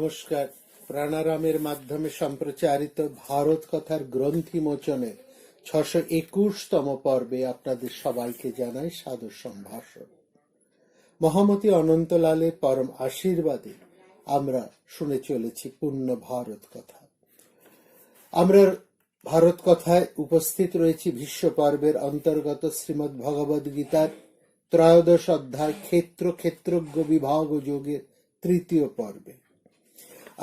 নমস্কার। প্রাণারামের মাধ্যমে সম্প্রচারিত ভারত কথার গ্রন্থি মোচনের 621তম পর্বে আপনাদের সবাইকে জানাই সাদর সম্ভাষণ। মহামতি অনন্তলালের পরম আশীর্বাদে আমরা শুনে চলেছি পূর্ণ ভারত কথা। আমরা ভারত কথায় উপস্থিত রয়েছি ভীষ্ম পর্বের অন্তর্গত শ্রীমদ্ ভগবদ গীতার ত্রয়োদশ অধ্যায় ক্ষেত্র ক্ষেত্রজ্ঞ বিভাগ যোগের তৃতীয় পর্বে।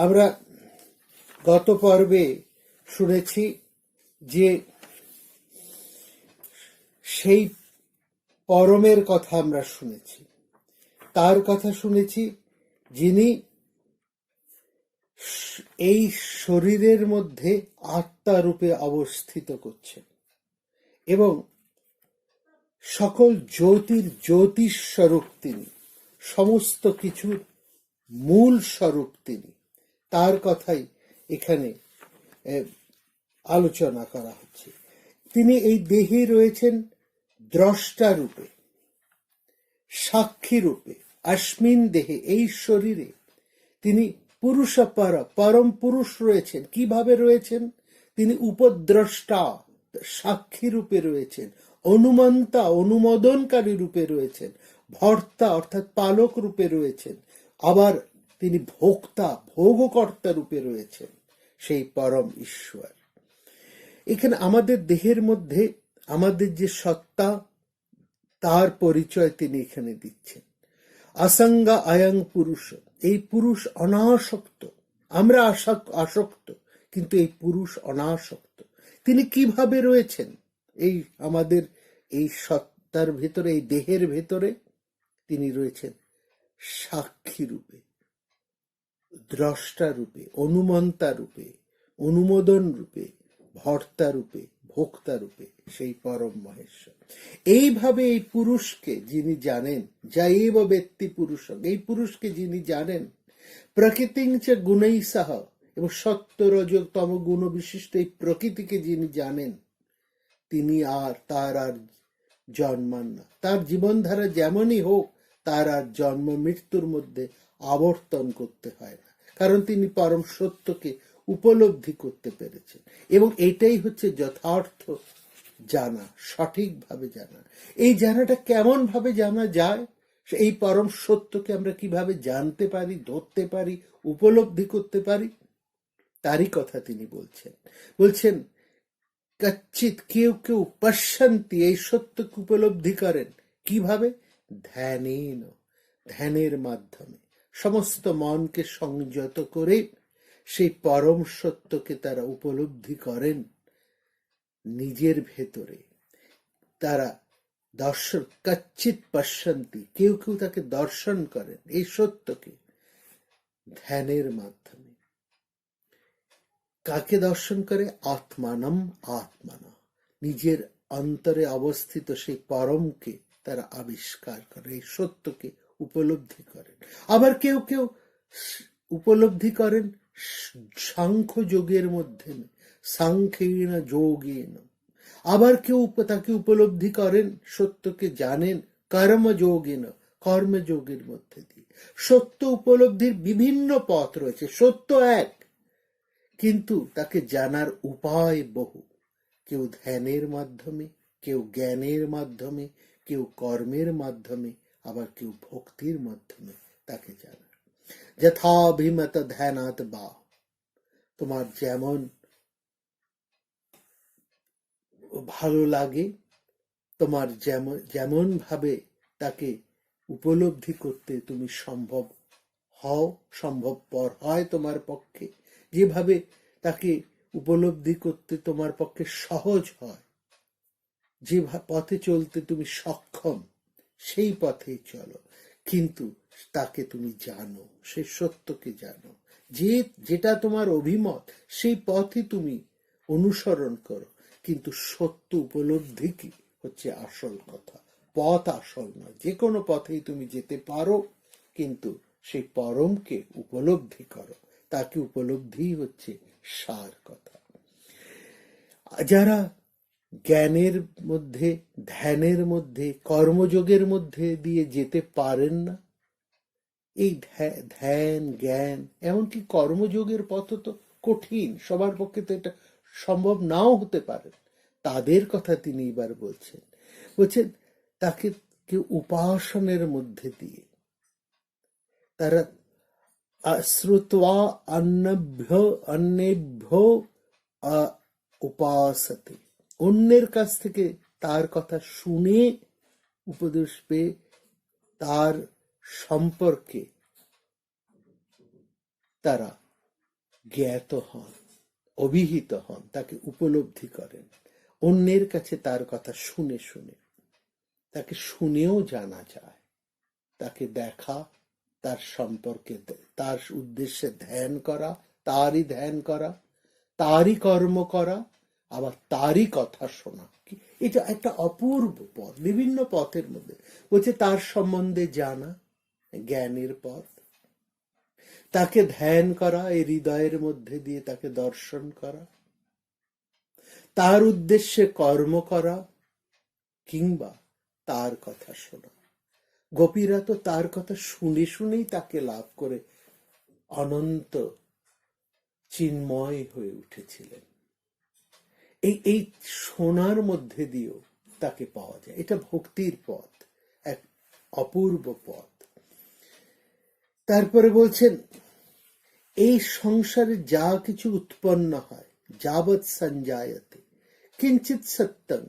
আমরা গত পর্বে শুনেছি যে সেই পরমের কথা আমরা শুনেছি, তার কথা শুনেছি যিনি এই শরীরের মধ্যে আত্মা রূপে অবস্থিত করছেন এবং সকল জ্যোতির জ্যোতিষ স্বরূপ তিনি, সমস্ত কিছুর মূল স্বরূপ তিনি। তার কথাই এখানে আলোচনা করা হচ্ছে। তিনি এই দেহে রয়েছেন দ্রষ্টা রূপে, সাক্ষী রূপে। আস্মিন দেহে, এই শরীরে তিনি পুরুষপর, পরম পুরুষ রয়েছেন। কিভাবে রয়েছেন? তিনি উপদ্রষ্টা, সাক্ষী রূপে রয়েছেন, অনুমন্তা, অনুমোদনকারী রূপে রয়েছেন, ভর্তা অর্থাৎ পালক রূপে রয়েছেন, আবার তিনি ভোক্তা, ভোগকর্তা রূপে রয়েছেন, সেই পরম ঈশ্বর। এখানে আমাদের দেহের মধ্যে আমাদের যে সত্তা, তার পরিচয় তিনি এখানে দিচ্ছেন। আসঙ্গা আয়ং পুরুষ, এই পুরুষ অনাসক্ত। আমরা আসক্ত, কিন্তু এই পুরুষ অনাসক্ত। তিনি কিভাবে রয়েছেন? এই আমাদের এই সত্তার ভেতরে, এই দেহের ভেতরে তিনি রয়েছেন সাক্ষী রূপে, দ্রষ্টা রূপে, অনুমন্তা রূপে, অনুমোদন রূপে, ভর্তা রূপে, ভোক্তা রূপে, সেই পরম মহেশ্বর। এইভাবে এই পুরুষকে যিনি জানেন, যাইব ব্যক্তি পুরুষ, এই পুরুষকে যিনি জানেন, প্রকৃতিং চ গুণৈ সহ, এবং সত্য রজ তম গুণ বিশিষ্ট এই প্রকৃতিকে যিনি জানেন, তিনি তার আর জন্মান না। তার জীবনধারা যেমনই হোক, তার আর জন্ম মৃত্যুর মধ্যে আবর্তন করতে হয় না, কারণ তিনি পরম সত্যকে উপলব্ধি করতে পেরেছেন। এবং এটাই হচ্ছে যথার্থ জানা, সঠিকভাবে জানা। এই জানাটা কেমন ভাবে জানা যায়? এই পরম সত্যকে আমরা কিভাবে জানতে পারি, ধরতে পারি, উপলব্ধি করতে পারি, তারই কথা তিনি বলছেন কচ্চিৎ, কেউ কেউ পশ্যন্তি, এই সত্যকে উপলব্ধি করেন। কিভাবে? ধ্যানের মাধ্যমে সমস্ত মনকে সংযত করে সেই পরম সত্যকে তারা উপলব্ধি করেন নিজের ভেতরে। তারা দর্শন, কচ্চিৎ পশ্যন্তি, কেউ কেউ তাকে দর্শন করেন এই সত্যকে ধ্যানের মাধ্যমে। কাকে দর্শন করে? আত্মানম আত্মানা, নিজের অন্তরে অবস্থিত সেই পরমকে তারা আবিষ্কার করে, এই সত্যকে উপলব্ধি করেন। আবার কেউ কেউ উপলব্ধি করেন সাংখ্য যোগের মধ্যে, সাংখ্যেন যোগেন। আবার কেউ তাকে উপলব্ধি করেন, সত্যকে জানেন কর্মযোগেন, কর্মযোগের মধ্যে দিয়ে। সত্য উপলব্ধির বিভিন্ন পথ রয়েছে। সত্য এক, কিন্তু তাকে জানার উপায় বহু। কেউ ধ্যানের মাধ্যমে, কেউ জ্ঞানের মাধ্যমে, কেউ কর্মের মাধ্যমে, আবার কেউ ভক্তির মাধ্যমে তাকে জানা। যথাভিমত ধ্যানাৎ বা, তোমার যেমন ভালো লাগে, তোমার যেমন ভাবে তাকে উপলব্ধি করতে তুমি সম্ভবপর হয় তোমার পক্ষে, যেভাবে তাকে উপলব্ধি করতে তোমার পক্ষে সহজ হয়, যে পথে চলতে তুমি সক্ষম, সেই পথেই চলো। কিন্তু তাকে তুমি জানো, সেই সত্যকে জানো, যেটা তোমার অভিমত, সেই পথে তুমি অনুসরণ করো। কিন্তু সত্য উপলব্ধি কি হচ্ছে আসল কথা, পথ আসল নয়। যে কোনো পথেই তুমি যেতে পারো, কিন্তু সেই পরমকে উপলব্ধি করো, তাকে উপলব্ধি হচ্ছে সার কথা। যারা জ্ঞানের মধ্যে, ধ্যানের মধ্যে, কর্মযোগের মধ্যে দিয়ে যেতে পারেন না, এই ধ্যান জ্ঞান এমনকি কর্মযোগের পথ তো কঠিন, সবার পক্ষে তো এটা সম্ভব নাও হতে পারে। তাদের কথা তিনি এবার বলছেন, তাকে কেউ উপাসনের মধ্যে দিয়ে, তারা শ্রুত্বা অন্যেভ্য উপাসতে, অন্যের কাছ থেকে তার কথা শুনে উপদেশ পেয়ে তার সম্পর্কে তারা জ্ঞাত হন, অভিহিত হন, তাকে উপলব্ধি করেন। অন্যের কাছে তার কথা শুনে শুনে, তাকে শুনেও জানা যায়, তাকে দেখা, তার সম্পর্কে, তার উদ্দেশ্যে ধ্যান করা, তারই ধ্যান করা, তারই কর্ম করা, আবার তারই কথা শোনা। এটা একটা অপূর্ব পথ, বিভিন্ন পথের মধ্যে বলছে তার সম্বন্ধে জানা, জ্ঞানের পথ, তাকে ধ্যান করা, এই হৃদয়ের মধ্যে দিয়ে তাকে দর্শন করা, তার উদ্দেশ্যে কর্ম করা, কিংবা তার কথা শোনা। গোপীরা তো তার কথা শুনে শুনেই তাকে লাভ করে অনন্ত চিন্ময় হয়ে উঠেছিলেন। এই শোনার মধ্যে দিয়েও তাকে পাওয়া যায়। এটা ভক্তির পথ, এক অপূর্ব পথ। তারপরে বলছেন, এই সংসারে যা কিছু উৎপন্ন হয়, যাবৎ সঞ্জায়তে কিঞ্চিত সত্যং,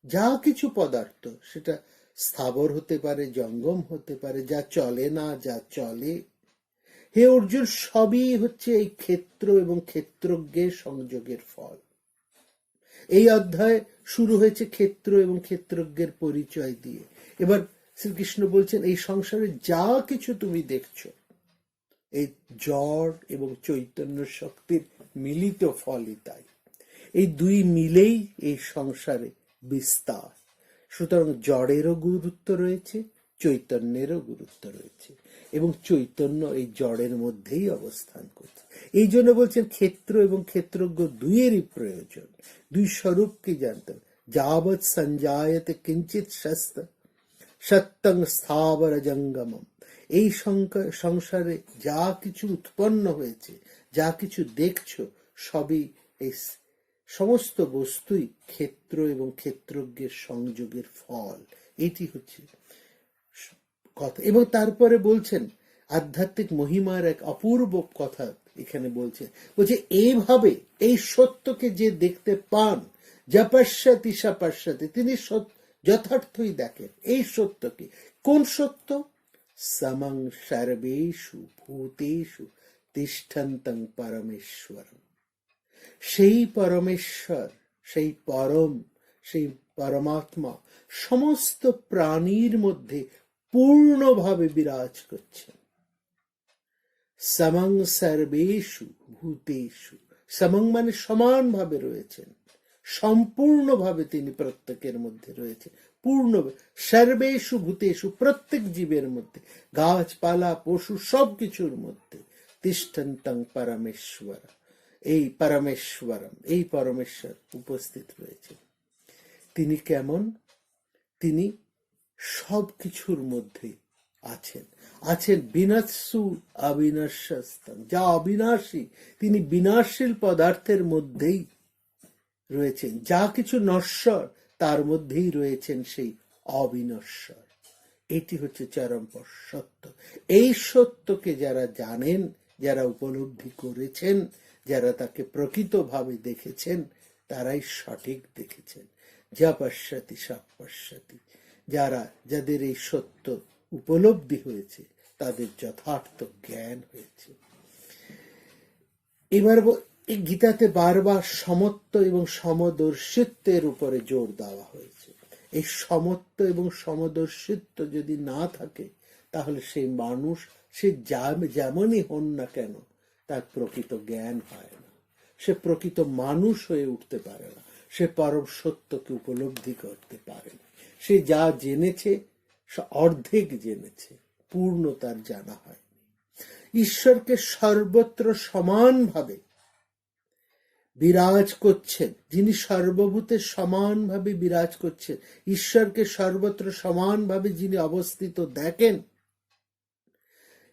যা কিছু পদার্থ, সেটা স্থাবর হতে পারে, জঙ্গম হতে পারে, যা চলে না, যা চলে, হে অর্জুন, সবই হচ্ছে এই ক্ষেত্র এবং ক্ষেত্রজ্ঞের সংযোগের ফল। এই অধ্যায় শুরু হয়েছে ক্ষেত্র এবং ক্ষেত্রজ্ঞের পরিচয় দিয়ে। এবার শ্রীকৃষ্ণ বলছেন, এই সংসারে যা কিছু তুমি দেখছো, এই জড় এবং চৈতন্য শক্তির মিলিত ফলই তাই। এই দুই মিলেই এই সংসারে বিস্তার। সুতরাং জড়েরও গুরুত্ব রয়েছে, চৈতন্যেরও গুরুত্ব রয়েছে, এবং চৈতন্য এই জড়ের মধ্যেই অবস্থান করছে। এই জন্য বলছেন ক্ষেত্র এবং ক্ষেত্রজ্ঞ দুইয়েরই প্রয়োজন, দুই স্বরূপকে জানতেন। যাবৎ সঞ্জায়তে কিঞ্চিত সত্যং স্থাবর জঙ্গমম, এই সংসারে যা কিছু উৎপন্ন হয়েছে, যা কিছু দেখছো, সবই এই সমস্ত বস্তুই ক্ষেত্র এবং ক্ষেত্রজ্ঞের সংযোগের ফল। এটি হচ্ছে কথা। এবং তারপরে বলছেন আধ্যাত্মিক মহিমার এক অপূর্ব কথা এখানে বলছে এইভাবে এই সত্যকে যে দেখতে পান, যা পশ্যতি সা পশ্যতি, তিনি যথার্থই দেখেন এই সত্যকে। কোন সত্য? সমং সর্বেষু ভূতেষু তিষ্ঠন্তং পরমেশ্বরম। সেই পরমেশ্বর, সেই পরম, সেই পরমাত্মা সমস্ত প্রাণীর মধ্যে পূর্ণভাবে বিরাজ করছেন। সমং সর্বেষু ভূতেষু, সমং মানে সমানভাবে রয়েছেন, সম্পূর্ণভাবে তিনি প্রত্যেকের মধ্যে রয়েছে, পূর্ণ। সর্বেষু ভূতেষু, প্রত্যেক জীবের মধ্যে, গাছপালা পশু সবকিছুর মধ্যে। তিষ্ঠন্তং পরমেশ্বর, এই পরমেশ্বরম, এই পরমেশ্বর উপস্থিত রয়েছে। তিনি কেমন? তিনি সবকিছুর মধ্যে আছেন, আছেন বিনাশু অবিনাশস্তম, যা অবিনাশী তিনি বিনাশশীল পদার্থের মধ্যেই রয়েছেন, যা কিছু নশ্বর তার মধ্যেই রয়েছেন সেই অবিনশ্বর। এটি হচ্ছে চরম সত্য। এই সত্যকে যারা জানেন, যারা উপলব্ধি করেছেন, যারা তাকে প্রকৃতভাবে দেখেছেন, তারাই সঠিক দেখেছেন। যা পশ্যতি সা পশ্যতি, যাদের এই সত্য উপলব্ধি হয়েছে, তাদের যথার্থ জ্ঞান হয়েছে। এবার এই গীতাতে বারবার সমত্ব এবং সমদর্শিত্বের উপরে জোর দেওয়া হয়েছে। এই সমত্ব এবং সমদর্শিত্ব যদি না থাকে, তাহলে সেই মানুষ, সে যেমনই হন না কেন, তার প্রকৃত জ্ঞান হয় না, সে প্রকৃত মানুষ হয়ে উঠতে পারে না, সে পরম সত্যকে উপলব্ধি করতে পারে না। সে যা জেনেছে অর্ধেক জেনেছে, পূর্ণ তার জানা হয়। ঈশ্বরকে সর্বত্র সমানভাবে বিরাজ করছেন, যিনি সর্বভূতে সমানভাবে বিরাজ করছেন, ঈশ্বরকে সর্বত্র সমানভাবে যিনি অবস্থিত দেখেন,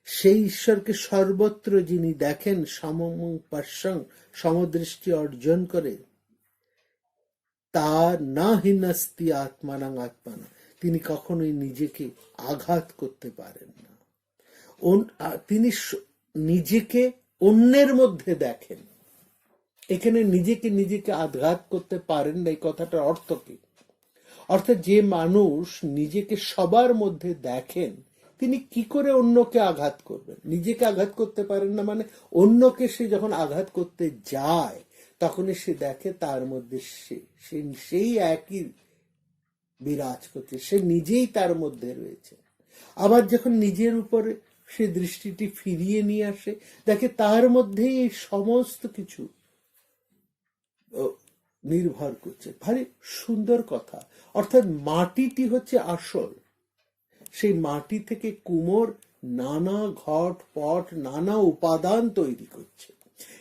সেই ঈশ্বরকে সর্বত্র যিনি দেখেন, সমং পার্শ্বং, সমদৃষ্টি অর্জন করে, তা না হিনস্তি আত্মানাং আত্মানা, তিনি কখনোই নিজেকে আঘাত করতে পারেন না। তিনি নিজেকে অন্যের মধ্যে দেখেন। এখানে নিজেকে আঘাত করতে পারেন না, এই কথাটার অর্থ কি? অর্থাৎ যে মানুষ নিজেকে সবার মধ্যে দেখেন, তিনি কি করে অন্যকে আঘাত করবেন? নিজেকে আঘাত করতে পারেন না মানে অন্যকে সে যখন আঘাত করতে যায় তখনই সে দেখে তার মধ্যে সেই একই বিরাজ করছে, সে নিজেই তার মধ্যে রয়েছে। আবার যখন নিজের উপরে সে দৃষ্টিটি ফিরিয়ে নিয়ে আসে, দেখে তার মধ্যেই এই সমস্ত কিছু নির্ভর করছে। ভারী সুন্দর কথা। অর্থাৎ মাটিটি হচ্ছে আসল, সেই মাটি থেকে কুমোর নানা ঘট পট, নানা উপাদান তৈরি করছে,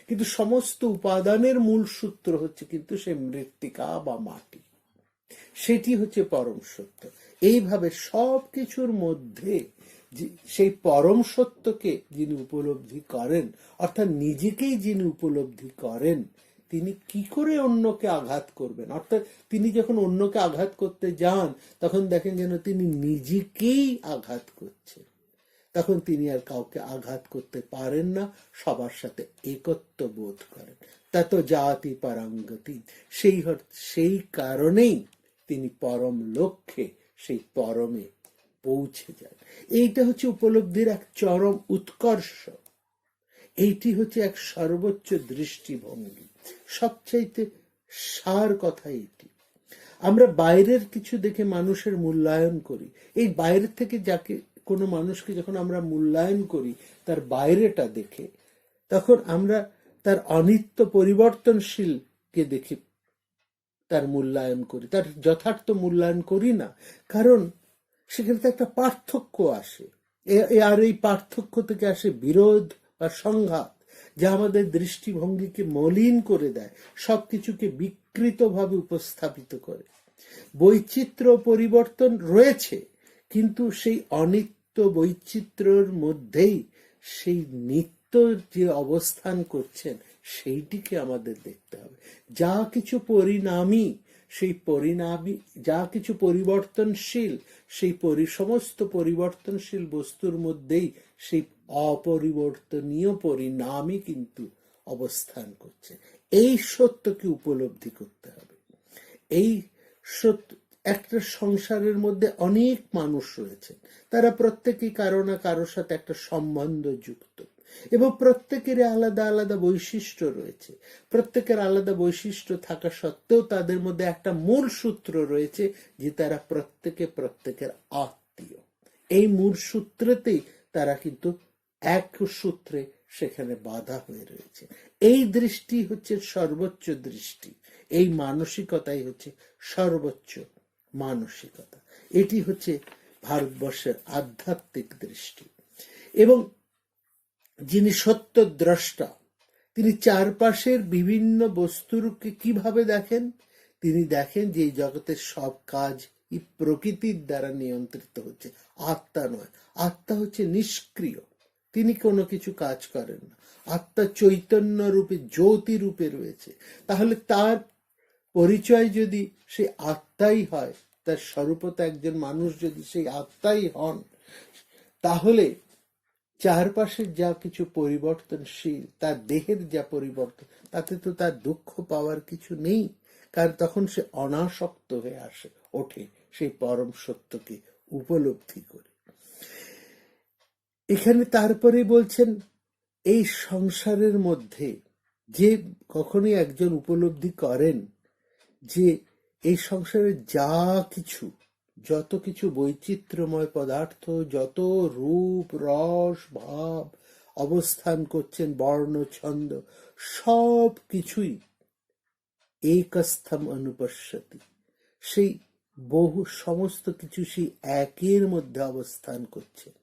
কিন্তু সমস্ত উপাদানের মূল সূত্র হচ্ছে কিন্তু সেই মৃত্তিকা বা মাটি, সেটি হচ্ছে পরম সত্য। এইভাবে সব কিছুর মধ্যে সেই পরম সত্যকে যিনি উপলব্ধি করেন, অর্থাৎ নিজেকেই যিনি উপলব্ধি করেন, তিনি কি করে অন্যকে আঘাত করবেন? অর্থাৎ তিনি যখন অন্যকে আঘাত করতে যান তখন দেখেন যেন তিনি নিজেকেই আঘাত করছেন। তখন তিনি আর কাউকে আঘাত করতে পারেন না, সবার সাথে একত্ব বোধ করেন। তত জাতি পরাঙ্গতি, সেই কারণেই তিনি পরম লক্ষ্যে, সেই পরমে পৌঁছে যান। এইটা হচ্ছে উপলব্ধির এক চরম উৎকর্ষ। এইটি হচ্ছে এক সর্বোচ্চ দৃষ্টিভঙ্গি। সবচাইতে সার কথা এইটি। আমরা বাইরের কিছু দেখে মানুষের মূল্যায়ন করি। এই বাইরের থেকে যাকে, কোনো মানুষকে যখন আমরা মূল্যায়ন করি তার বাইরেটা দেখে, তখন আমরা তার অনিত্য পরিবর্তনশীলকে দেখে তার মূল্যায়ন করি, তার যথার্থ মূল্যায়ন করি না। কারণ সেখানে তো একটা পার্থক্য আসে, আর এই পার্থক্য থেকে আসে বিরোধ বা সংঘাত, যা আমাদের দৃষ্টিভঙ্গিকে মলিন করে দেয়, সবকিছুকে বিকৃতভাবে উপস্থাপিত করে। বৈচিত্র্য পরিবর্তন রয়েছে, কিন্তু সেই অনিত্য বৈচিত্র্যের মধ্যেই সেই নিত্য যে অবস্থান করছেন সেইটিকে আমাদের দেখতে হবে। যা কিছু পরিণামী, সেই পরিণামী, যা কিছু পরিবর্তনশীল, সেই সমস্ত পরিবর্তনশীল বস্তুর মধ্যেই সেই অপরিবর্তনীয় পরিণামই কিন্তু অবস্থান করছে। এই সত্যকে উপলব্ধি করতে হবে। এই সত্য, একটা সংসারের মধ্যে অনেক মানুষ রয়েছে, তারা প্রত্যেকেই কারো না কারোর সাথে একটা সম্বন্ধ যুক্ত, এবং প্রত্যেকের আলাদা আলাদা বৈশিষ্ট্য রয়েছে। প্রত্যেকের আলাদা বৈশিষ্ট্য থাকা সত্ত্বেও তাদের মধ্যে একটা মূল সূত্র রয়েছে যে তারা প্রত্যেকে প্রত্যেকের আত্মীয়। এই মূল সূত্রেতেই তারা কিন্তু এক সূত্রে সেখানে বাধা হয়ে রয়েছে। এই দৃষ্টি হচ্ছে সর্বোচ্চ দৃষ্টি, এই মানসিকতাই হচ্ছে সর্বোচ্চ মানসিকতা। এটি হচ্ছে ভারতবর্ষের আধ্যাত্মিক দৃষ্টি। এবং যিনি সত্য দ্রষ্টা, তিনি চারপাশের বিভিন্ন বস্তুকে কিভাবে দেখেন? তিনি দেখেন যে এই জগতের সব কাজ এই প্রকৃতির দ্বারা নিয়ন্ত্রিত হচ্ছে, আত্মা নয়। আত্মা হচ্ছে নিষ্ক্রিয়, তিনি কোনো কিছু কাজ করেন না। আত্মা চৈতন্য রূপে, জ্যোতি রূপে রয়েছে। তাহলে তার পরিচয় যদি সে আত্মাই হয়, তার স্বরূপতা একজন মানুষ যদি সেই আত্মাই হন, তাহলে চারপাশের যা কিছু পরিবর্তনশীল, তার দেহের যা পরিবর্তন, তাতে তো তার দুঃখ পাওয়ার কিছু নেই, কারণ তখন সে অনাসক্ত হয়ে ওঠে সেই পরম সত্যকে উপলব্ধি করে। এখানে তারপরে বলছেন, এই সংসারের মধ্যে যে কখনই একজন উপলব্ধি করেন যে এই সংসারে যা কিছু, যত কিছু বৈচিত্র্যময় পদার্থ, যত রূপ রস ভাব অবস্থান করছেন, বর্ণ ছন্দ, সব কিছুই একস্থম অনুপশ্যতি, সেই বহু সমস্ত কিছু সেই একের মধ্যে অবস্থান করছেন,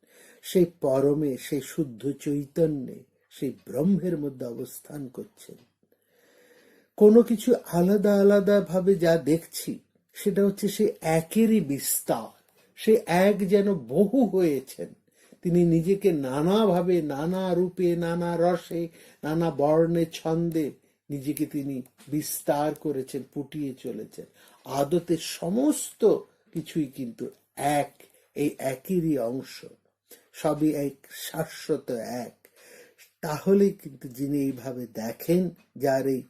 সেই পরমে, সেই শুদ্ধ চৈতন্যে, সেই ব্রহ্মের মধ্যে অবস্থান করছেন। কোনো কিছু আলাদা আলাদা ভাবে যা দেখছি সেটা হচ্ছে সে একেরই বিস্তার। সে এক যেন বহু হয়েছেন, তিনি নিজেকে নানাভাবে, নানা রূপে, নানা রসে, নানা বর্ণে, ছন্দে নিজেকে তিনি বিস্তার করেছেন, ফুটিয়ে চলেছেন। আদতে সমস্ত কিছুই কিন্তু এক, এই একইরই অংশ, সবই এক, শাশ্বত এক। তাহলে কিন্তু যিনি এইভাবে দেখেন, যার এই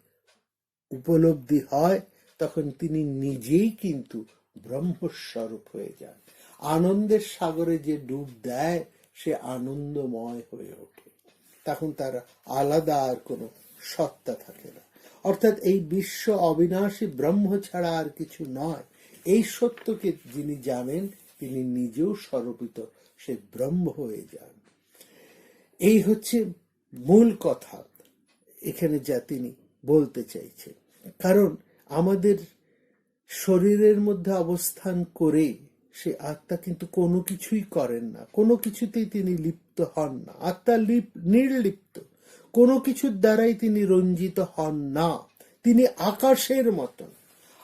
উপলব্ধি হয়, তখন তিনি নিজেই কিন্তু ব্রহ্মস্বরূপ হয়ে যান। আনন্দের সাগরে যে ডুব দেয়, সে আনন্দময় হয়ে ওঠে। তখন তার আলাদা আর কোনো সত্তা থাকে না। অর্থাৎ এই বিশ্ব অবিনাশী ব্রহ্ম ছাড়া আর কিছু নয়। এই সত্যকে যিনি জানেন, তিনি নিজেও স্বরূপিত সে ব্রহ্ম হয়ে যান। এই হচ্ছে মূল কথা এখানে যা তিনি বলতে চাইছেন। কারণ আমাদের শরীরের মধ্যে অবস্থান করে সে আত্মা কিন্তু কোনো কিছুই করেন না, কোনো কিছুতেই তিনি লিপ্ত হন না। আত্মা নির্লিপ্ত, কোনো কিছুর দ্বারাই তিনি রঞ্জিত হন না। তিনি আকাশের মতন।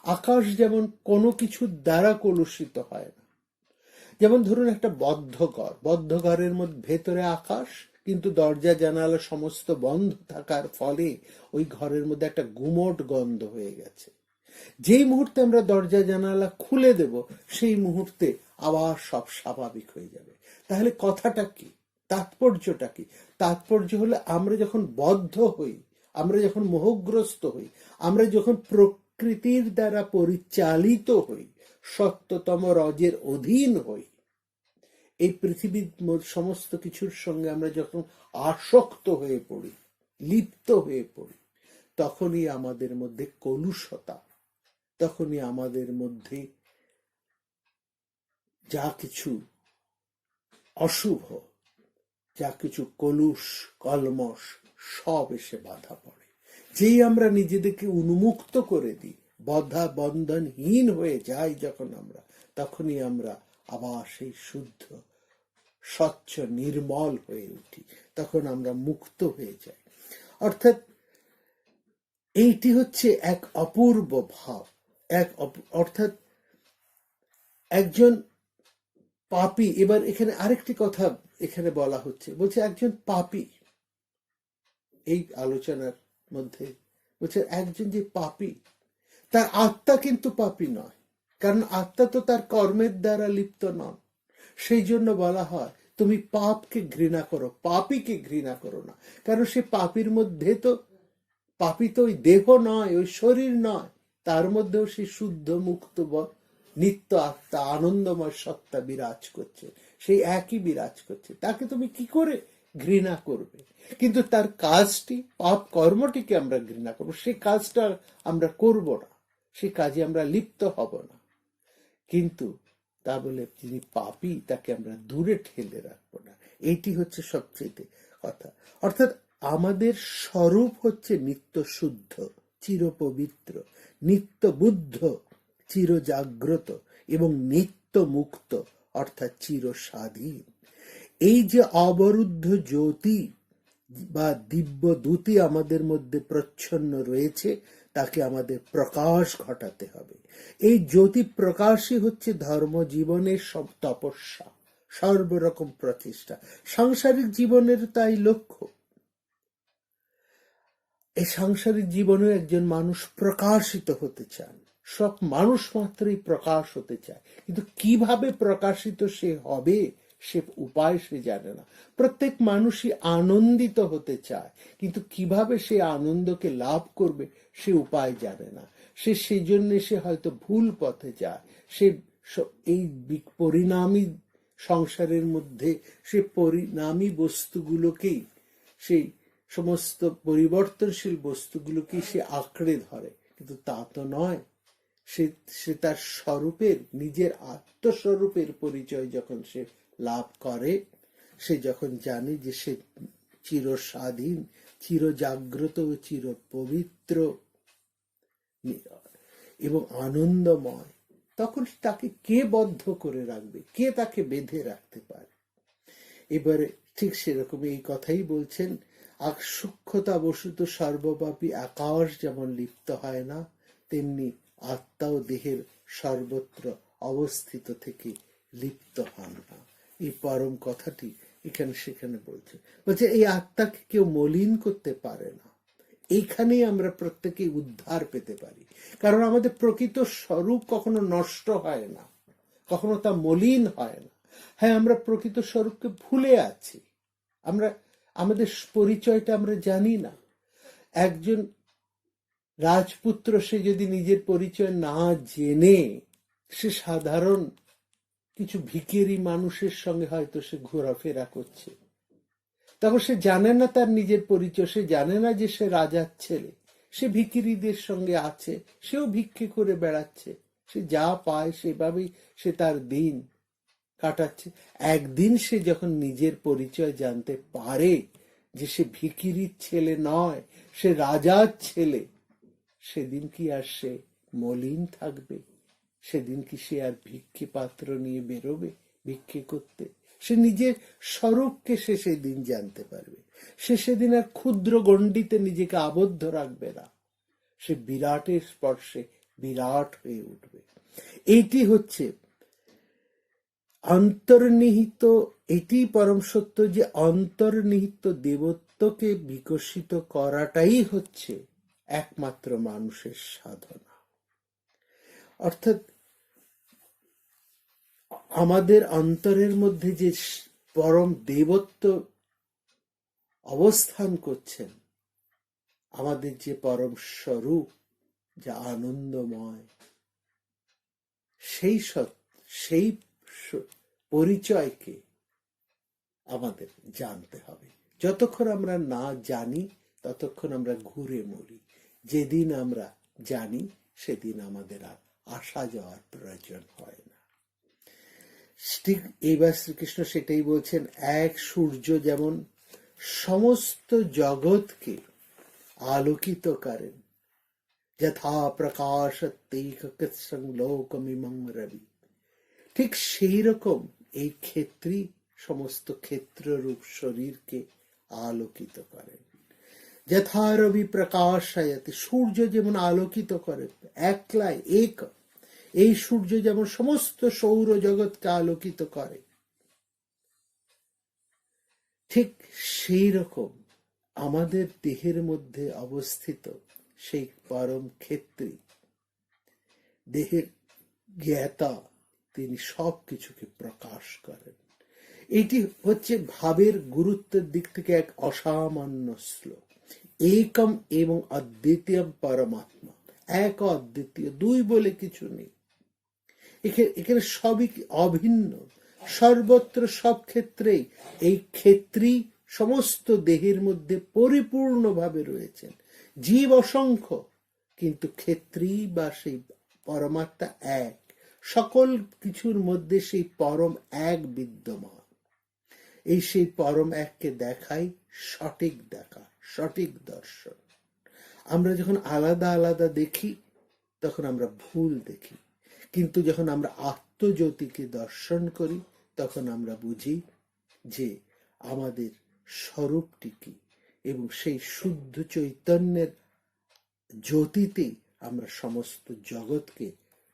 আকাশ যেমন কোনো কিছুর দ্বারা কলুষিত হয় না। যেমন ধরুন একটা বদ্ধ ঘরের মধ্যে ভেতরে আকাশ, কিন্তু দরজা জানালা সমস্ত বন্ধ থাকার ফলে ওই ঘরের মধ্যে একটা গুমোট গন্ধ হয়ে গেছে। যেই মুহূর্তে আমরা দরজা জানালা খুলে দেব, সেই মুহূর্তে আবার সব স্বাভাবিক হয়ে যাবে। তাহলে কথাটা কি, তাৎপর্যটা কি? তাৎপর্য হলো আমরা যখন বদ্ধ হই, আমরা যখন মোহগ্রস্ত হই, আমরা যখন প্রকৃতির দ্বারা পরিচালিত হই, সত্যতম রজের অধীন হই, এই পৃথিবীর সমস্ত কিছুর সঙ্গে আমরা যখন আসক্ত হয়ে পড়ি, লিপ্ত হয়ে পড়ি, তখনই আমাদের মধ্যে কলুষতা, তখনই আমাদের মধ্যে যা কিছু অশুভ, যা কিছু কলুষ কলমশ, সব এসে বাধা পড়ে। যেই আমরা নিজেদেরকে উন্মুক্ত করে দিই, বন্ধনহীন হয়ে যাই যখন আমরা, তখনই আমরা আবার সেই শুদ্ধ, স্বচ্ছ, নির্মল হয়ে উঠি। তখন আমরা মুক্ত হয়ে যাই। অর্থাৎ এইটি হচ্ছে এক অপূর্ব ভাব। অর্থাৎ একজন পাপী, এবার এখানে আরেকটি কথা এখানে বলা হচ্ছে, বলছে একজন পাপী, এই আলোচনার মধ্যে বলছে একজন যে পাপী, তার আত্মা কিন্তু পাপী নয়, কারণ আত্মা তো তার কর্মের দ্বারা লিপ্ত নন। সেই জন্য বলা হয় তুমি পাপকে ঘৃণা করো, পাপীকে ঘৃণা করো না। কারণ সে পাপীর মধ্যে তো, পাপী তো ওই দেহ নয়, ওই শরীর নয়, তার মধ্যেও সে শুদ্ধ মুক্ত নিত্য আত্মা, আনন্দময় সত্তা বিরাজ করছে, সেই একই বিরাজ করছে। তাকে তুমি কি করে ঘৃণা করবে? কিন্তু তার কাজটি, পাপ কর্মটিকে আমরা ঘৃণা করবো, সেই কাজটা আমরা করব না, সেই কাজে আমরা লিপ্ত হব না। কিন্তু তা বলে যিনি পাপী, তাকে আমরা দূরে ঠেলে রাখবো না। এইটি হচ্ছে সবচেয়ে কথা। অর্থাৎ আমাদের স্বরূপ হচ্ছে নিত্য শুদ্ধ, চিরপবিত্র, নিত্য বুদ্ধ, চির জাগ্রত এবং নিত্য মুক্ত, অর্থাৎ চির স্বাধীন। এই যে অবরুদ্ধ জ্যোতি বা দিব্য দ্যুতি আমাদের মধ্যে প্রচ্ছন্ন রয়েছে, তাকে আমাদের প্রকাশ ঘটাতে হবে। এই জ্যোতি প্রকাশই হচ্ছে ধর্ম জীবনের সব তপস্যা, সর্বরকম প্রচেষ্টা। সাংসারিক জীবনের তাই লক্ষ্য। এই সাংসারিক জীবনে একজন মানুষ প্রকাশিত হতে চান, সব মানুষ মাত্রই প্রকাশ হতে চায়, কিন্তু কিভাবে প্রকাশিত সে হবে সে উপায় সে জানে না। প্রত্যেক মানুষই আনন্দিত হতে চায়, কিন্তু কিভাবে সে আনন্দকে লাভ করবে সে উপায় জানে না। সে সেই জন্য সে হয়তো ভুল পথে যায়। সে এই পরিণামী সংসারের মধ্যে সে পরিণামী বস্তুগুলোকেই, সেই সমস্ত পরিবর্তনশীল বস্তুগুলোকে সে আঁকড়ে ধরে, কিন্তু তা তো নয়। সে তার স্বরূপের, নিজের আত্মস্বরূপের পরিচয় যখন সে লাভ করে, সে যখন জানে যে সে চির স্বাধীন, চির জাগ্রত ও চির পবিত্র এবং আনন্দময়, তখন তাকে কে বদ্ধ করে রাখবে, কে তাকে বেঁধে রাখতে পারে? এবারে ঠিক সেরকম এই কথাই বলছেন, সূক্ষ্মতা বসুত সর্বব্যাপী আকাশ যেমন লিপ্ত হয় না, তেমনি আত্মা ও দেহের সর্বত্র অবস্থিত থেকে লিপ্ত হন না। এই পরম কথাটি এখানে সেখানে বলছে এই আত্মাকে কেউ মলিন করতে পারে না। এইখানেই আমরা প্রত্যেকে উদ্ধার পেতে পারি, কারণ আমাদের প্রকৃত স্বরূপ কখনো নষ্ট হয় না, কখনো তা মলিন হয় না। হ্যাঁ, আমরা প্রকৃত স্বরূপকে ভুলে আছি, আমরা আমাদের পরিচয়টা আমরা জানি না। একজন রাজপুত্র সে যদি নিজের পরিচয় না জেনে সে সাধারণ কিছু ভিখিরি মানুষের সঙ্গে হয়তো সে ঘোরাফেরা করছে, তখন সে জানে না তার নিজের পরিচয়, সে জানে না যে সে রাজার ছেলে, সে ভিখিরিদের সঙ্গে আছে, সেও ভিক্ষে করে বেড়াচ্ছে, সে যা পায় সেভাবেই সে তার দিন কাটাচ্ছে। একদিন সে যখন নিজের পরিচয় জানতে পারে যে সে ভিখিরির ছেলে নয়, সে রাজার ছেলে, সেদিন কি আর সে মলিন থাকবে? সেদিন কি সে আর ভিক্ষে পাত্র নিয়ে বেরোবে ভিক্ষে করতে? সে নিজের স্বরূপকে সে সেদিন জানতে পারবে। সে সেদিন আর ক্ষুদ্র গণ্ডিতে নিজেকে আবদ্ধ রাখবে না, সে বিরাটের স্পর্শে বিরাট হয়ে উঠবে। এইটি হচ্ছে অন্তর্নিহিত, এটি পরম সত্য যে অন্তর্নিহিত দেবত্বকে বিকশিত করাটাই হচ্ছে একমাত্র মানুষের সাধনা। অর্থাৎ আমাদের অন্তরের মধ্যে যে পরম দেবত্ব অবস্থান করছেন, আমাদের যে পরম স্বরূপ যা আনন্দময়, সেই পরিচয়কে আমাদের জানতে হবে। যতক্ষণ আমরা না জানি ততক্ষণ আমরা ঘুরে মরি। যেদিন আমরা জানি সেদিন আমাদের আর আসা যাওয়ার প্রয়োজন হয় না। ঠিক এইবার শ্রীকৃষ্ণ সেটাই বলছেন, এক সূর্য যেমন সমস্ত জগৎকে আলোকিত করেন, যথা প্রকাশত্যৈকলোকমিমং রবি, ঠিক সেই রকম এই ক্ষেত্রী সমস্ত ক্ষেত্ররূপ শরীরকে আলোকিত করেন। যথা রবি প্রকাশয়তি, সূর্য যেমন আলোকিত করে একলাই এক, এই সূর্য যেমন সমস্ত সৌর জগৎকে আলোকিত করে, ঠিক সেই রকম আমাদের দেহের মধ্যে অবস্থিত সেই পরম ক্ষেত্রী দেহের জ্ঞাতা, তিনি সব কিছুকে প্রকাশ করেন। এটি হচ্ছে ভাবের গুরুত্বের দিক থেকে এক অসামান্য শ্লোক। একম এবং অদ্বিতীয় পরমাত্মা, এক অদ্বিতীয়, দুই বলে কিছু নেই। এখানে সবই অভিন্ন, সর্বত্র সব ক্ষেত্রেই এই ক্ষেত্রী সমস্ত দেহের মধ্যে পরিপূর্ণভাবে রয়েছেন। জীব অসংখ্য, কিন্তু ক্ষেত্রী বা সেই পরমাত্মা এক, সকল কিছুর মধ্যে সেই পরম এক বিদ্যমান। এই সেই পরম এককে দেখাই সঠিক দেখা, সঠিক দর্শন। আমরা যখন আলাদা আলাদা দেখি তখন আমরা ভুল দেখি, কিন্তু যখন আমরা আত্মজ্যোতিকে দর্শন করি তখন আমরা বুঝি যে আমাদের স্বরূপটি কি, এবং সেই শুদ্ধ চৈতন্যের জ্যোতিতে আমরা সমস্ত জগৎকে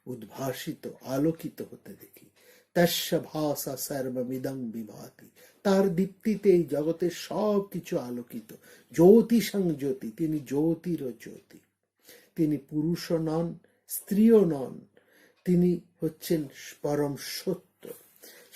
উদ্ভাসিত, আলোকিত হতে দেখি। তস্য ভাসা সর্বমিদং বিভাতি, তার দীপ্তিতে এই জগতের সব কিছু আলোকিত। জ্যোতিষং জ্যোতি, তিনি জ্যোতির জ্যোতি। তিনি পুরুষও নন, স্ত্রীও নন, তিনি হচ্ছেন পরম সত্য।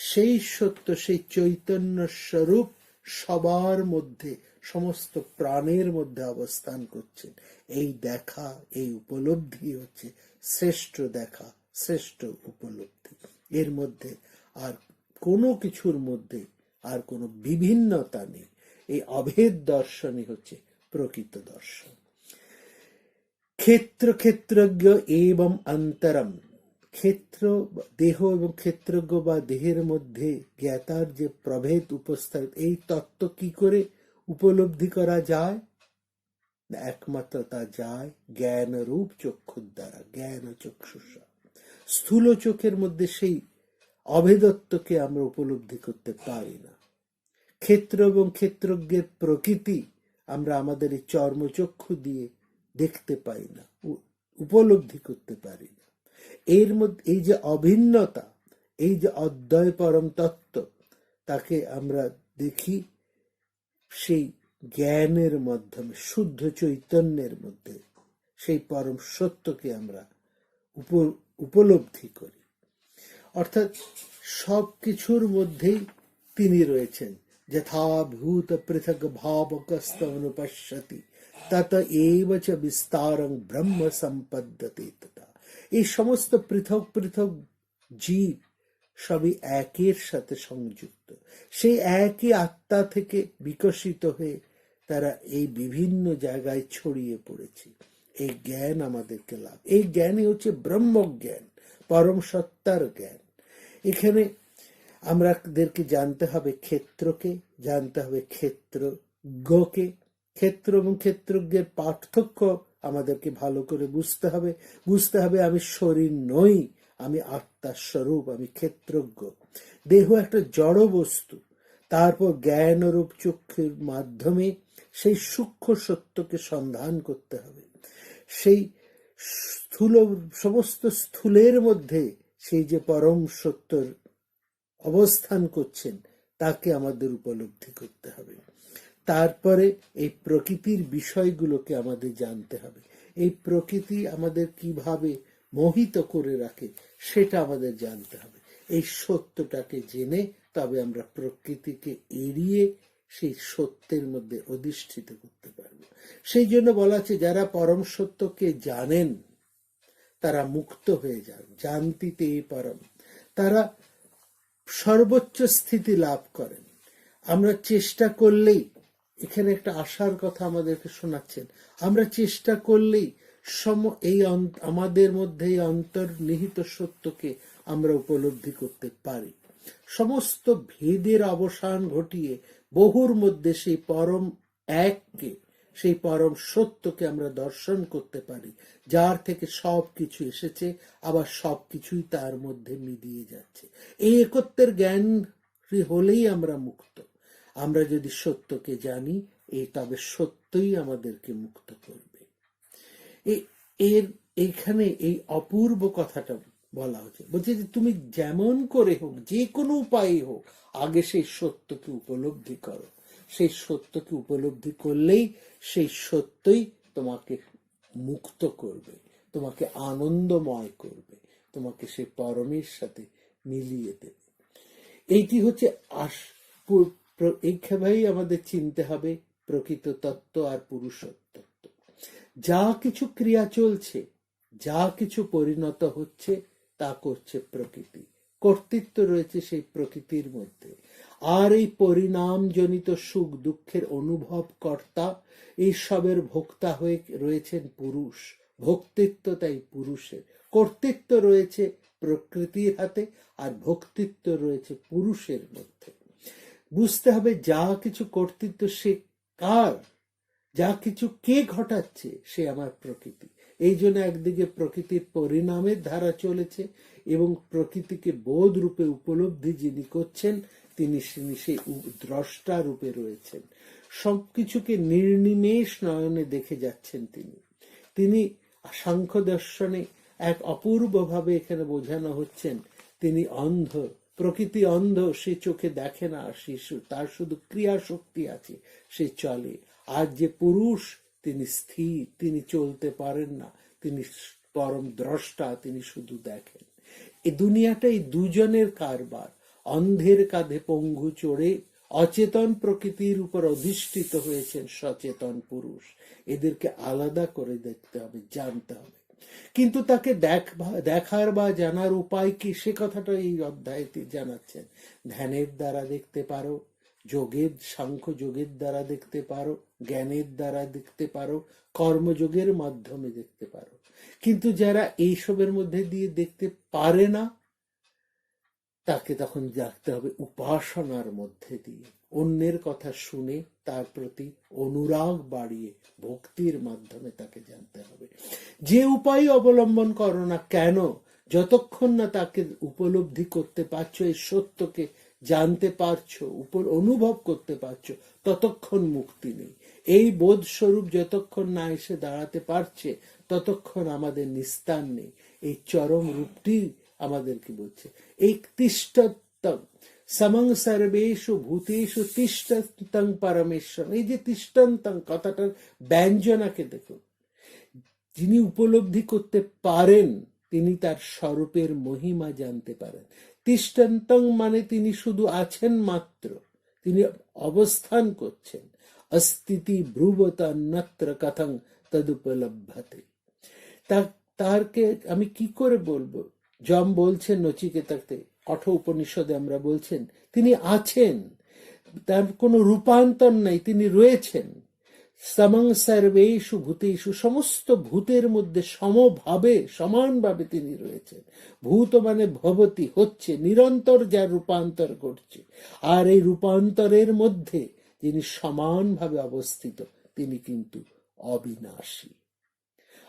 সেই সত্য, সেই চৈতন্য স্বরূপ সবার মধ্যে, সমস্ত প্রাণের মধ্যে অবস্থান করছেন। এই দেখা, এই উপলব্ধি হচ্ছে শ্রেষ্ঠ দেখা, শ্রেষ্ঠ উপলব্ধি। এর মধ্যে আর কোনো কিছুর মধ্যে আর কোনো বিভিন্নতা নেই। এই অভেদ দর্শনই হচ্ছে প্রকৃত দর্শন। ক্ষেত্র ক্ষেত্রজ্ঞ এবং অন্তরম, ক্ষেত্র দেহ এবং ক্ষেত্রজ্ঞ বা দেহের মধ্যে জ্ঞাতার যে প্রভেদ উপস্থাপিত, এই তত্ত্ব কি করে উপলব্ধি করা যায়? একমাত্র তা যায় জ্ঞান রূপ চক্ষুর দ্বারা, জ্ঞান চক্ষুষা। স্থূল চোখের মধ্যে সেই অভেদত্বকে আমরা উপলব্ধি করতে পারি না। ক্ষেত্র এবং ক্ষেত্রজ্ঞের প্রকৃতি আমরা আমাদের এই চর্মচক্ষু দিয়ে দেখতে পাই না, উপলব্ধি করতে পারি না। এর মধ্যে এই যে অভিন্নতা, এই যে অদ্বয় পরম তত্ত্ব, তাকে আমরা দেখি সেই জ্ঞানের মাধ্যমে, শুদ্ধ চৈতন্যের মধ্যে সেই পরম সত্যকে আমরা উপলব্ধি করি। অর্থাৎ সব কিছুর মধ্যেই তিনি রয়েছেন। যথাভূত পৃথক ভাবকস্ত অনুপশ্যতি তত এব চ বিস্তারং ব্রহ্ম সম্পদ্যতে তথা। এই সমস্ত পৃথক পৃথক জীব সবই একের সাথে সংযুক্ত। সেই একই আত্মা থেকে বিকশিত হয়ে তারা এই বিভিন্ন জায়গায় ছড়িয়ে পড়েছে। এই জ্ঞান আমাদেরকে লাভ, এই জ্ঞানই হচ্ছে ব্রহ্মজ্ঞান, পরম সত্তার জ্ঞান। এখানে আমাদেরকে জানতে হবে ক্ষেত্রকে, জানতে হবে ক্ষেত্রজ্ঞকে। ক্ষেত্র এবং ক্ষেত্রজ্ঞের পার্থক্য আমাদেরকে ভালো করে বুঝতে হবে আমি শরীর নই, আমি আত্মার স্বরূপ, আমি ক্ষেত্রজ্ঞ। দেহ একটা জড় বস্তু। তারপর জ্ঞানরূপ চক্ষুর মাধ্যমে সেই সূক্ষ্ম সত্যকে সন্ধান করতে হবে। সেই সমস্ত স্থূলের মধ্যে সেই যে পরম সত্যর অবস্থান করছেন তাকে আমাদের উপলব্ধি করতে হবে। তারপরে এই প্রকৃতির বিষয়গুলোকে আমাদের জানতে হবে। এই প্রকৃতি আমাদের কিভাবে মোহিত করে রাখে সেটা আমাদের জানতে হবে। এই সত্যটাকে জেনে তবে আমরা প্রকৃতিকে এড়িয়ে সেই সত্যের মধ্যে অধিষ্ঠিত করতে পারব। সেই জন্য বলা আছে যারা পরম সত্যকে জানেন তারা মুক্ত হয়ে যান, জানতিতে পরম, তারা সর্বোচ্চ স্থিতি লাভ করেন। আমরা চেষ্টা করলেই, এখানে একটা আশার কথা আমাদেরকে শোনাচ্ছেন, আমরা চেষ্টা করলেই এই আমাদের মধ্যে এই অন্তর্নিহিত সত্যকে আমরা উপলব্ধি করতে পারি। সমস্ত ভেদের অবসান ঘটিয়ে বহুর মধ্যে সেই পরম এককে, সেই পরম সত্যকে আমরা দর্শন করতে পারি, যার থেকে সব কিছু এসেছে, আবার সব কিছুই তার মধ্যে মিলিয়ে যাচ্ছে। এই একত্বের জ্ঞান হলেই আমরা মুক্ত। আমরা যদি সত্যকে জানি, তবে সত্যই আমাদেরকে মুক্ত করবে। এইখানে এই অপূর্ব কথাটা বলা হচ্ছে, বলছে যে তুমি যেমন করে হোক, যে কোনো উপায়ে হোক, আগে সেই সত্যকে উপলব্ধি করো। সেই সত্যকে উপলব্ধি করলেই সেই সত্যই তোমাকে মুক্ত করবে, তোমাকে আনন্দময় করবে, তোমাকে সেই পরমের সাথে মিলিয়ে দেবে। এইটি হচ্ছে এইভাবেই আমাদের চিনতে হবে প্রকৃত তত্ত্ব আর পুরুষত্ব। যা কিছু ক্রিয়া চলছে, যা কিছু পরিণত হচ্ছে, তা করছে প্রকৃতি। কর্তৃত্ব রয়েছে সেই প্রকৃতির মধ্যে। আর এই পরিণামজনিত সুখ দুঃখের অনুভব কর্তা, এই সবের ভোক্তা হয়ে রয়েছেন পুরুষ। ভোক্তৃত্ব তাই পুরুষের, কর্তৃত্ব রয়েছে প্রকৃতির হাতে, আর ভোক্তৃত্ব রয়েছে পুরুষের মধ্যে। বুঝতে হবে যা কিছু কর্তৃত্ব সে কার, যা কিছু কে ঘটাচ্ছে, সে আমার প্রকৃতি। এই জন্য একদিকে প্রকৃতির পরিণামের ধারা চলেছে, এবং প্রকৃতিকে বোধ রূপে উপলব্ধি যিনি করছেন তিনি সেই দ্রষ্টা রূপে রয়েছেন। সবকিছুকে নির্নিমেষ নয়নে দেখে যাচ্ছেন তিনি সাংখ্য দর্শনে এক অপূর্ব ভাবে এখানে বোঝানো হচ্ছেন। তিনি অন্ধ, প্রকৃতি অন্ধ, সে চোখে দেখে না, তার শুধু ক্রিয়া শক্তি আছে, সে চলে। আর যে পুরুষ, তিনি স্থির, তিনি চলতে পারেন না, তিনি পরম দ্রষ্টা, তিনি শুধু দেখেন। এই দুনিয়াটা এই দুজনের কারবার। অন্ধের কাঁধে পঙ্গু চড়ে অচেতন প্রকৃতির উপর অধিষ্ঠিত হয়েছেন সচেতন পুরুষ। এদেরকে আলাদা করে দেখতে হবে, জানতে হবে। কিন্তু তাকে দেখার বা জানার উপায় কি, সে কথাটা এই অধ্যায়তে জানাচ্ছেন। ধ্যানের দ্বারা দেখতে পারো, সাংখ্য যোগের দ্বারা দেখতে পারো, জ্ঞানের দ্বারা দেখতে পারো, কর্মযোগের মাধ্যমে দেখতে পারো। কিন্তু যারা এইসবের মধ্যে দিয়ে দেখতে পারে না, তাকে তখন দেখতে হবে উপাসনার মধ্যে দিয়ে, অন্যের কথা শুনে তার প্রতি অনুরাগ বাড়িয়ে ভক্তির মাধ্যমে তাকে জানতে হবে। যে উপায় অবলম্বন করো না কেন, যতক্ষণ না তাকে উপলব্ধি করতে পারছো, এই সত্যকে জানতে পারছো, অনুভব করতে পারছো, ততক্ষণ মুক্তি নেই। এই বোধ স্বরূপ যতক্ষণ না এসে দাঁড়াতে পারছে, ততক্ষণ আমাদের নিস্তার নেই। এই চরম রূপটি আমাদেরকে বলছে। এই তিষ্ঠত্বম, সমং সর্বেষু ভূতেষু তিষ্ঠন্তং পরমেশ্বর। এই যে তিষ্ঠন্তং কথাটার ব্যঞ্জনাকে দেখুন, যিনি উপলব্ধি করতে পারেন তিনি তার স্বরূপের মহিমা জানতে পারেন। তিষ্ঠন্তং মানে তিনি শুধু আছেন মাত্র, তিনি অবস্থান করছেন। অস্থিতি ব্রুবতন্নত্র কথং তদুপলভ্যতে। তারকে আমি কি করে বলবো? যম বলছেন নচিকেতাকে, কঠোর উপনিষদে আমরা বলছেন তিনি আছেন, তার কোনো রূপান্তর নাই, তিনি রয়েছেন। সমং সর্বেষু ভূতেষু, সমস্ত ভূতের মধ্যে সমভাবে সমানভাবে তিনি রয়েছেন। ভূত মানে ভবতি, হচ্ছে, নিরন্তর যার রূপান্তর করছে। আর এই রূপান্তরের মধ্যে যিনি সমানভাবে অবস্থিত তিনি কিন্তু অবিনাশী।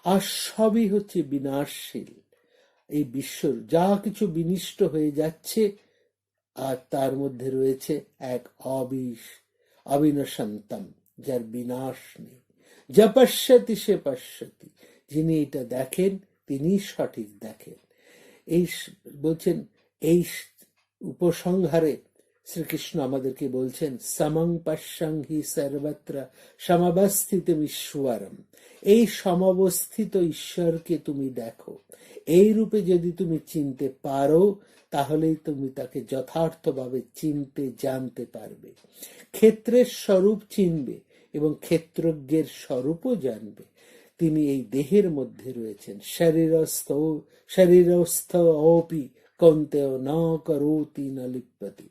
আর সবই হচ্ছে বিনাশশীল। এই বিশ্বর যা কিছু বিনিষ্ট হয়ে যাচ্ছে আর তার মধ্যে রয়েছে এক অবিনশন্তম, যার বিনাশ নেই। যা পশ্যতি সে পশ্যতি, যিনি এটা দেখেন তিনি সঠিক দেখেন। এই বলছেন, এই উপসংহারে শ্রীকৃষ্ণ আমাদেরকে বলছেন সমং পশ্যং হি সর্বত্র সমবস্থিতম ঈশ্বরম। এই সমবস্থিত ঈশ্বরকে তুমি দেখো। এই রূপে যদি তুমি চিনতে পারো তাহলেই তুমি তাকে যথার্থভাবে চিনতে জানতে পারবে। ক্ষেত্রের স্বরূপ চিনবে এবং ক্ষেত্রজ্ঞের স্বরূপও জানবে। তিনি এই দেহের মধ্যে রয়েছেন। শরীরস্থ অপি কৌন্তেয় ন করোতি ন লিপ্যতি।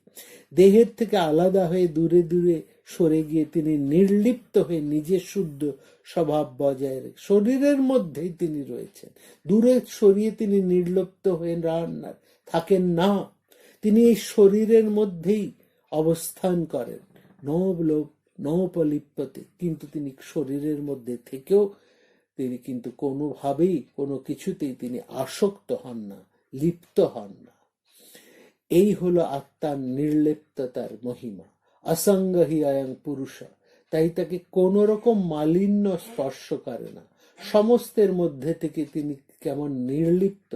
দেহের থেকে আলাদা হয়ে দূরে দূরে সরে গিয়ে তিনি নির্লিপ্ত হয়ে নিজের শুদ্ধ স্বভাব বজায় রেখে শরীরের মধ্যেই তিনি রয়েছেন। দূরে সরিয়ে তিনি নির্লিপ্ত হয়ে থাকেন না, তিনি এই শরীরের মধ্যেই অবস্থান করেন। নৌপলিপ্যতে, কিন্তু তিনি শরীরের মধ্যে থেকেও তিনি কিন্তু কোনোভাবেই কোনো কিছুতেই তিনি আসক্ত হন না, লিপ্ত হন না। এই হলো আত্মার নির্লিপ্ততার মহিমা। অসঙ্গ হি অয়ং পুরুষ, তাই তাকে কোন রকম মালিন্য স্পর্শ করে না। সমস্তের মধ্যে থেকে তিনি কেমন নির্লিপ্ত,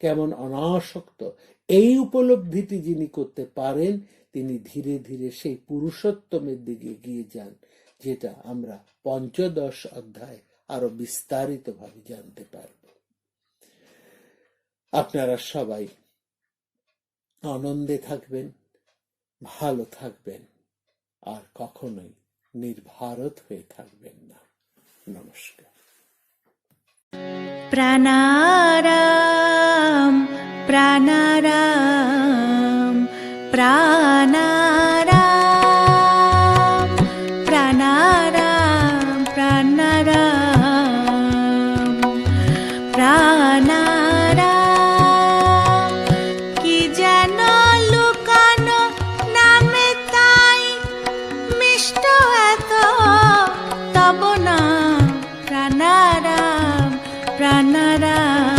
কেমন অনাসক্ত, এই উপলব্ধিটি যিনি করতে পারেন তিনি ধীরে ধীরে সেই পুরুষোত্তমের দিকে এগিয়ে যান, যেটা আমরা 15 অধ্যায় আরো বিস্তারিত ভাবে জানতে পারব। আপনারা সবাই আনন্দে থাকবেন, ভালো থাকবেন, আর কখনোই নির্ভারত হয়ে থাকবেন না। নমস্কার। প্রাণারাম প্রাণারাম প্রাণারাম প্রাণারাম প্রাণারাম প্রাণারাম। কি যেন লুকানো নামে তাই মিষ্ট এত তব নাম প্রাণারাম প্রাণারাম।